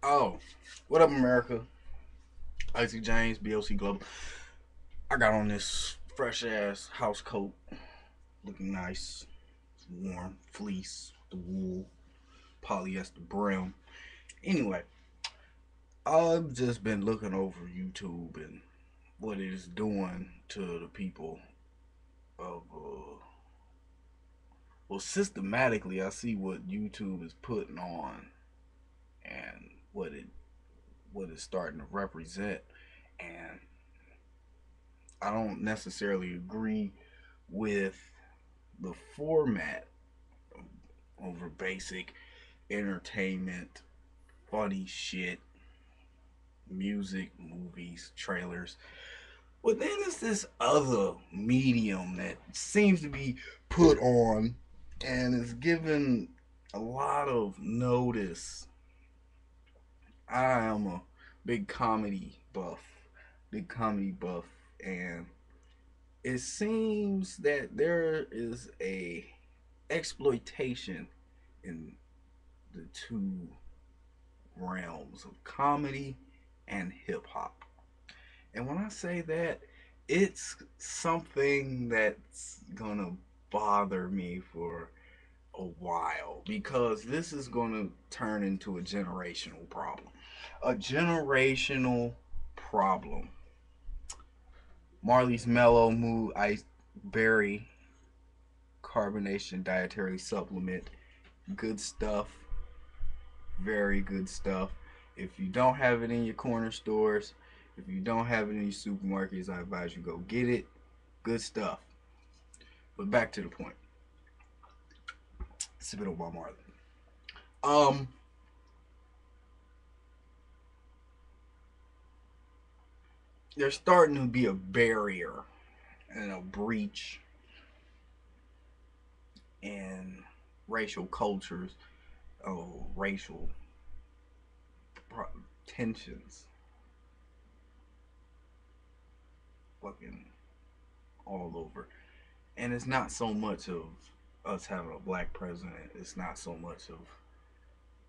Oh, what up, America? Icy James, BLC Global. I got on this fresh ass house coat, looking nice. It's warm, fleece, the wool, polyester brim. Anyway, I've just been looking over YouTube and what it is doing to the people of. Well, systematically, I see what YouTube is putting on and what it's starting to represent, and I don't necessarily agree with the format over basic entertainment, funny shit, music, movies, trailers. But then there's this other medium that seems to be put on and is given a lot of notice. I am a big big comedy buff, and it seems that there is a exploitation in the two realms of comedy and hip hop. And when I say that, it's something that's gonna bother me for a while because this is gonna turn into a generational problem. A generational problem. Marley's Mellow Mood Ice Berry Carbonation Dietary Supplement. Good stuff. Very good stuff. If you don't have it in your corner stores, if you don't have it in your supermarkets, I advise you go get it. Good stuff. But back to the point. Sip it on my Marley. Um, there's starting to be a barrier and a breach in racial cultures, racial tensions, fucking all over. And it's not so much of us having a black president. It's not so much of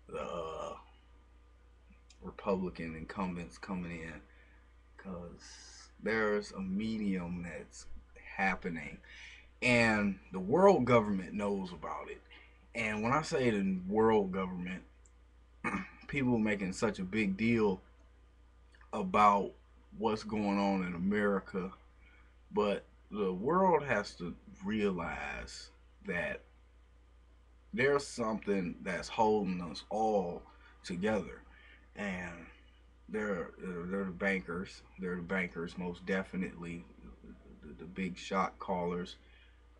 the Republican incumbents coming in, because there's a medium that's happening, and the world government knows about it. And when I say the world government, people making such a big deal about what's going on in America, but the world has to realize that there's something that's holding us all together, and they're the bankers. They're the bankers, most definitely. The big shot callers,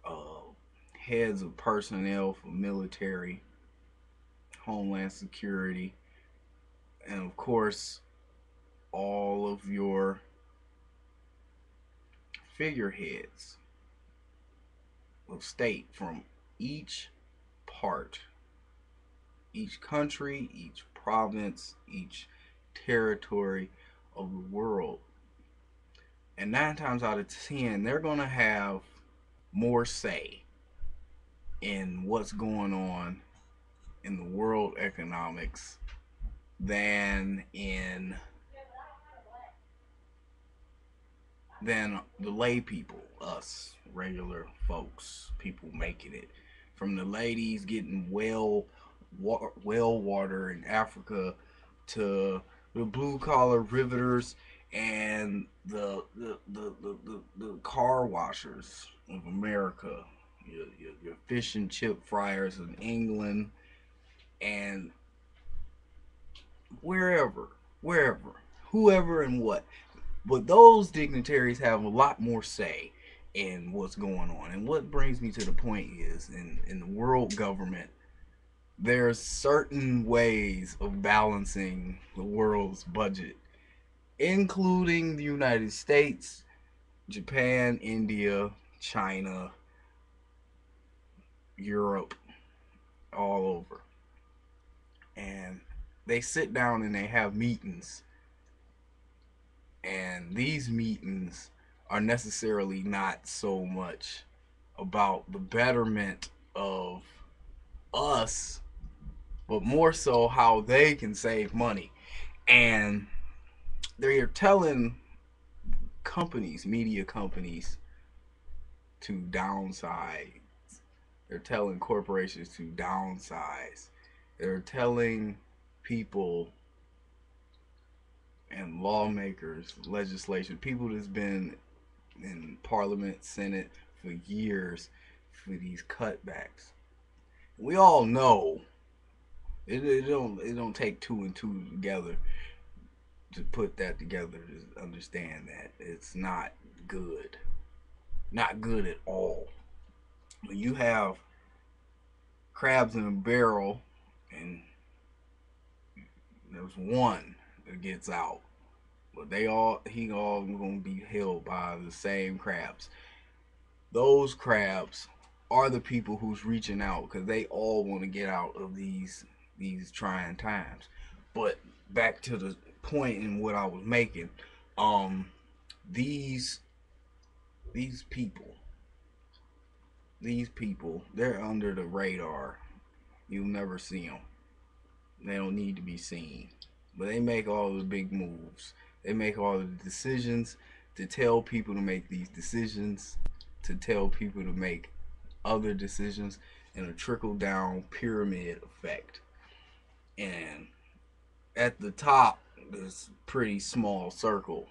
uh, heads of personnel for military, homeland security, and of course, all of your figureheads of state from each part, each country, each province, each territory of the world. And 9 times out of 10, they're going to have more say in what's going on in the world economics than the lay people, us regular folks, people making it. From the ladies getting well water in Africa to the blue collar riveters and the car washers of America, your fish and chip fryers in England and wherever, wherever, whoever and what. But those dignitaries have a lot more say in what's going on. And what brings me to the point is in the world government, there's certain ways of balancing the world's budget, including the United States, Japan, India, China, Europe, all over. And they sit down and they have meetings. And these meetings are necessarily not so much about the betterment of us, but more so how they can save money. And they're telling media companies, to downsize. They're telling corporations to downsize. They're telling people and lawmakers, legislation, people that's been in Parliament, Senate for years for these cutbacks. We all know it don't take two and two together to put that together to understand that it's not good, not good at all. When you have crabs in a barrel and there's one that gets out, but he all gonna be held by the same crabs. Those crabs are the people who's reaching out because they all want to get out of these trying times. But back to the point in what I was making, um, these these people, these people, they're under the radar. You'll never see them. They don't need to be seen, but they make all the big moves. They make all the decisions to tell people to make these decisions, to tell people to make other decisions, in a trickle down pyramid effect. And at the top, there's a pretty small circle.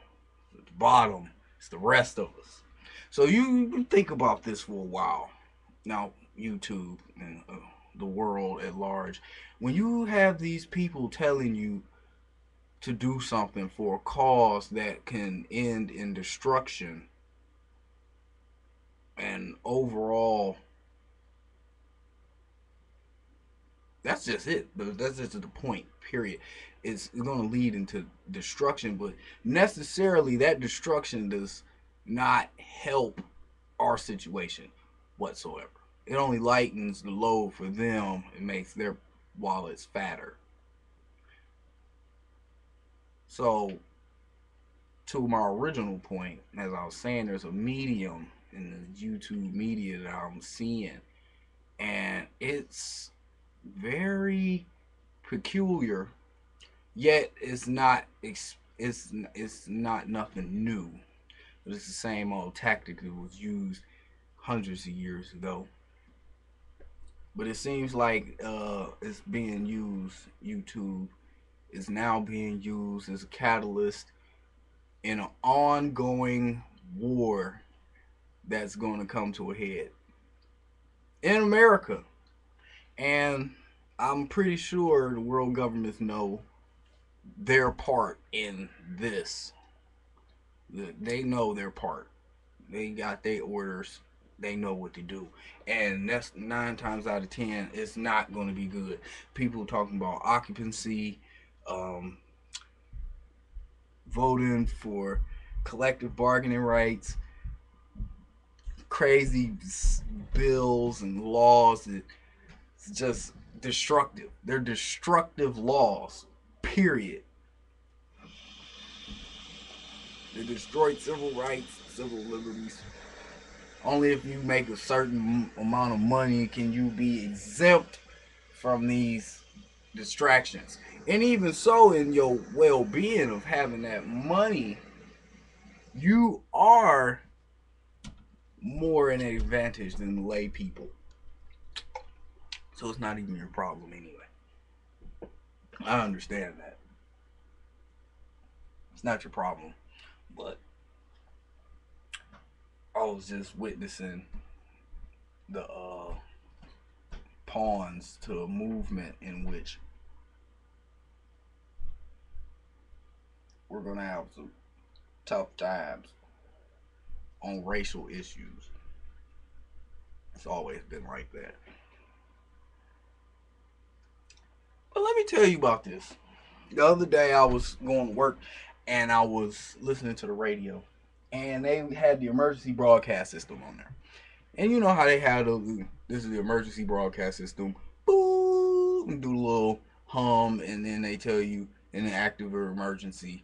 At the bottom, it's the rest of us. So you think about this for a while. Now, YouTube and the world at large, when you have these people telling you to do something for a cause that can end in destruction and overall, that's just it. That's just the point, period. It's going to lead into destruction, but necessarily that destruction does not help our situation whatsoever. It only lightens the load for them and makes their wallets fatter. So, to my original point, as I was saying, there's a medium in the YouTube media that I'm seeing, and it's very peculiar. Yet it's not nothing new. But it's the same old tactic that was used hundreds of years ago. But it seems like it's being used. YouTube is now being used as a catalyst in an ongoing war that's going to come to a head in America. And I'm pretty sure the world governments know their part in this. They know their part. They got their orders. They know what to do. And that's 9 times out of 10, it's not going to be good. People talking about occupancy, um, voting for collective bargaining rights, crazy bills and laws that just destructive. They're destructive laws, period. They destroyed civil rights, civil liberties. Only if you make a certain amount of money can you be exempt from these distractions. And even so, in your well being of having that money, you are more an advantage than lay people. So it's not even your problem anyway. I understand that. It's not your problem. But I was just witnessing the pawns to a movement in which we're going to have some tough times on racial issues. It's always been like that. But let me tell you about this. The other day I was going to work and I was listening to the radio and they had the emergency broadcast system on there. And you know how they had this is the emergency broadcast system. Boom, and do a little hum, and then they tell you in an active or emergency,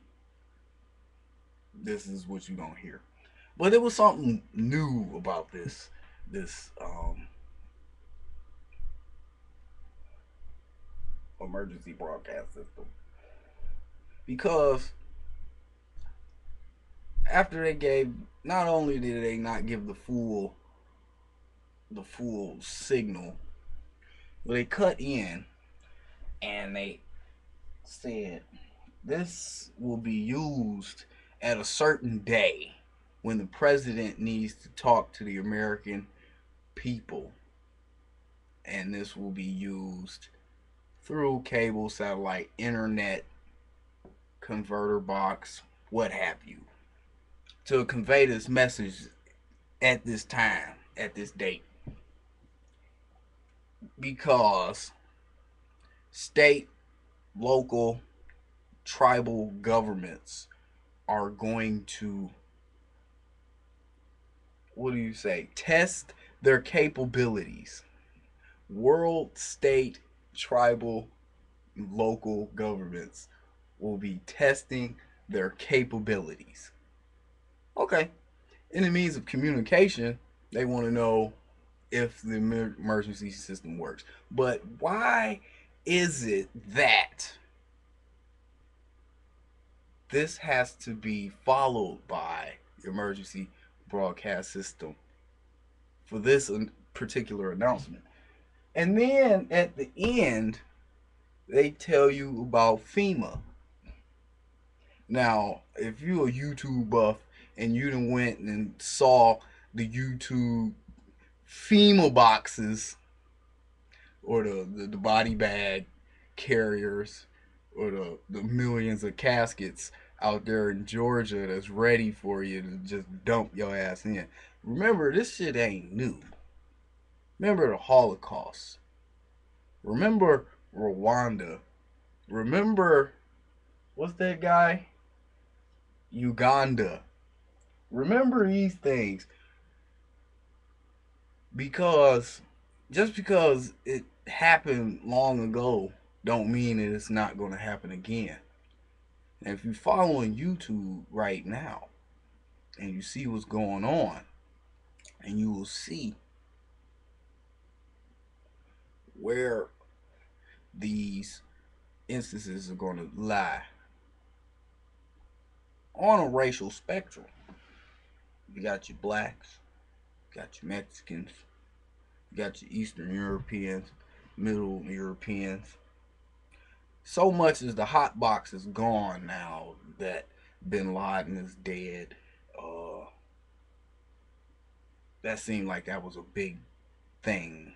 this is what you're gonna hear. But there was something new about this emergency broadcast system. because after they gave, not only did they not give the full signal, but they cut in and they said this will be used at a certain day when the president needs to talk to the American people, and this will be used through cable, satellite, internet, converter box, what have you, to convey this message at this time, at this date. Because state, local, tribal governments are going to, what do you say, test their capabilities. World, state, tribal, local governments will be testing their capabilities. Okay. In the means of communication, they want to know if the emergency system works. But why is it that this has to be followed by the emergency broadcast system for this particular announcement? And then at the end, they tell you about FEMA. Now, if you're a YouTube buff and you done went and saw the YouTube FEMA boxes, or the body bag carriers, or the millions of caskets out there in Georgia that's ready for you to just dump your ass in. Remember, this shit ain't new. Remember the Holocaust. Remember Rwanda. Remember, what's that guy? Uganda. Remember these things, because just because it happened long ago don't mean that it's not going to happen again. And if you're following YouTube right now and you see what's going on, and you will see where these instances are going to lie on a racial spectrum. You got your blacks, you got your Mexicans, you got your Eastern Europeans, Middle Europeans. So much as the hot box is gone now that Bin Laden is dead. That seemed like that was a big thing.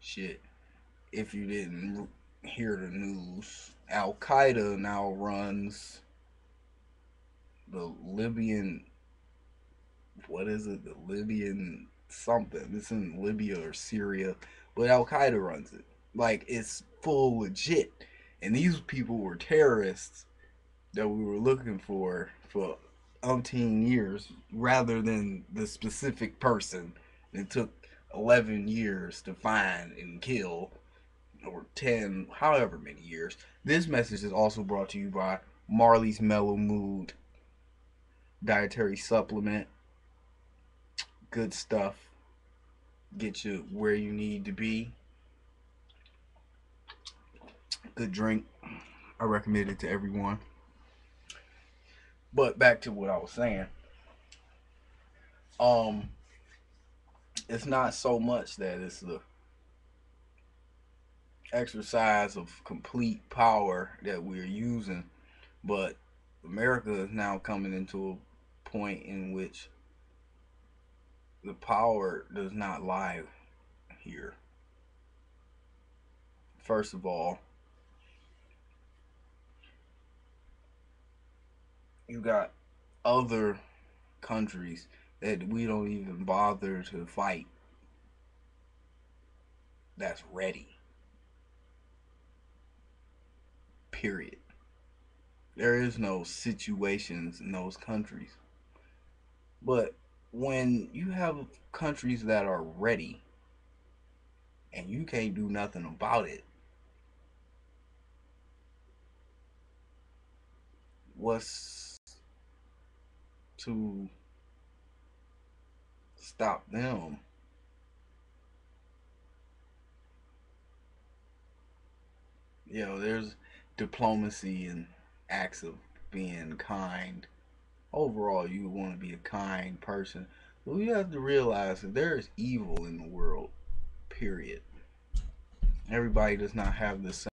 Shit. If you didn't hear the news, Al Qaeda now runs the Libyan, what is it? The Libyan something. It's in Libya or Syria, but Al Qaeda runs it. Like, it's full legit. And these people were terrorists that we were looking for umpteen years, rather than the specific person it took 11 years to find and kill, or 10, however many years. This message is also brought to you by Marley's Mellow Mood dietary supplement. Good stuff. Get you where you need to be. Good drink. I recommend it to everyone. But back to what I was saying. Um, it's not so much that it's the exercise of complete power that we're using, but America is now coming into a point in which the power does not lie here. First of all, you got other countries that we don't even bother to fight that's ready. Period. There is no situations in those countries. But when you have countries that are ready and you can't do nothing about it, what's to stop them there's diplomacy and acts of being kind. Overall, you want to be a kind person. But you have to realize that there is evil in the world, period. Everybody does not have the same